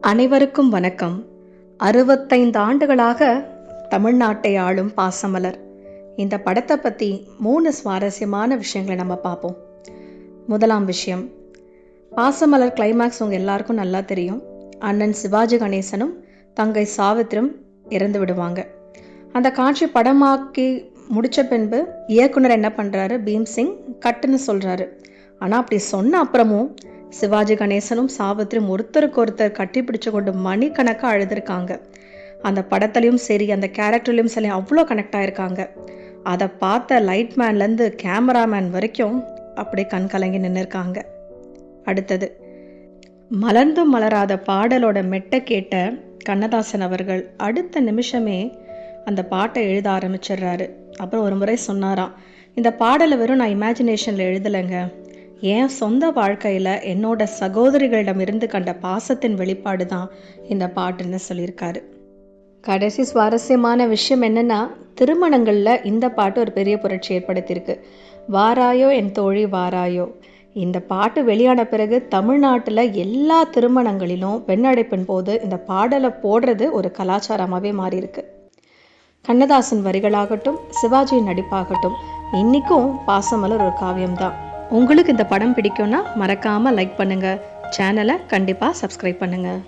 அனைவருக்கும் வணக்கம். 65 ஆண்டுகளாக தமிழ்நாட்டை ஆளும் பாசமலர். இந்த படத்தை பற்றி 3 சுவாரஸ்யமான விஷயங்களை நம்ம பார்ப்போம். முதலாம் விஷயம், பாசமலர் கிளைமேக்ஸ் உங்கள் எல்லாருக்கும் நல்லா தெரியும். அண்ணன் சிவாஜி கணேசனும் தங்கை சாவித்திரும் இறந்து விடுவாங்க. அந்த காட்சி படமாக்கி முடித்த பின்பு இயக்குனர் என்ன பண்ணுறாரு, பீம்சிங் கட்டுன்னு சொல்கிறாரு. ஆனால் அப்படி சொன்ன அப்புறமும் சிவாஜி கணேசனும் சாவித்திரியும் ஒருத்தருக்கு ஒருத்தர் கட்டி பிடிச்சு கொண்டு மணிக்கணக்காக அழுதுருக்காங்க. அந்த படத்துலையும் சரி, அந்த கேரக்டர்லையும் சரி அவ்வளோ கனெக்ட் ஆகிருக்காங்க. அதை பார்த்த லைட்மேன்லேருந்து கேமராமேன் வரைக்கும் அப்படி கண் கலங்கி நின்றுருக்காங்க. அடுத்தது, மலர்ந்தும் மலராத பாடலோட மெட்டை கேட்ட கண்ணதாசன் அவர்கள் அடுத்த நிமிஷமே அந்த பாட்டை எழுத ஆரம்பிச்சிடுறாரு. அப்புறம் ஒரு முறை சொன்னாராம், இந்த பாடலை வெறும் நான் இமேஜினேஷனில் எழுதலைங்க, என் சொந்த வாழ்க்கையில் என்னோட சகோதரிகளிடமிருந்து கண்ட பாசத்தின் வெளிப்பாடு தான் இந்த பாட்டுன்னு சொல்லியிருக்காரு. கடைசி சுவாரஸ்யமான விஷயம் என்னென்னா, திருமணங்களில் இந்த பாட்டு ஒரு பெரிய புரட்சி ஏற்படுத்தியிருக்கு. வாராயோ என் தோழி வாராயோ. இந்த பாட்டு வெளியான பிறகு தமிழ்நாட்டில் எல்லா திருமணங்களிலும் பெண்ணடைப்பின் போது இந்த பாடலை போடுறது ஒரு கலாச்சாரமாகவே மாறியிருக்கு. கண்ணதாசன் வரிகளாகட்டும், சிவாஜியின் நடிப்பாகட்டும், இன்றைக்கும் பாசமலர் ஒரு காவியம்தான். உங்களுக்கு இந்த படம் பிடிக்கும்னா மறக்காமல் லைக் பண்ணுங்கள். சேனலை கண்டிப்பாக சப்ஸ்கிரைப் பண்ணுங்கள்.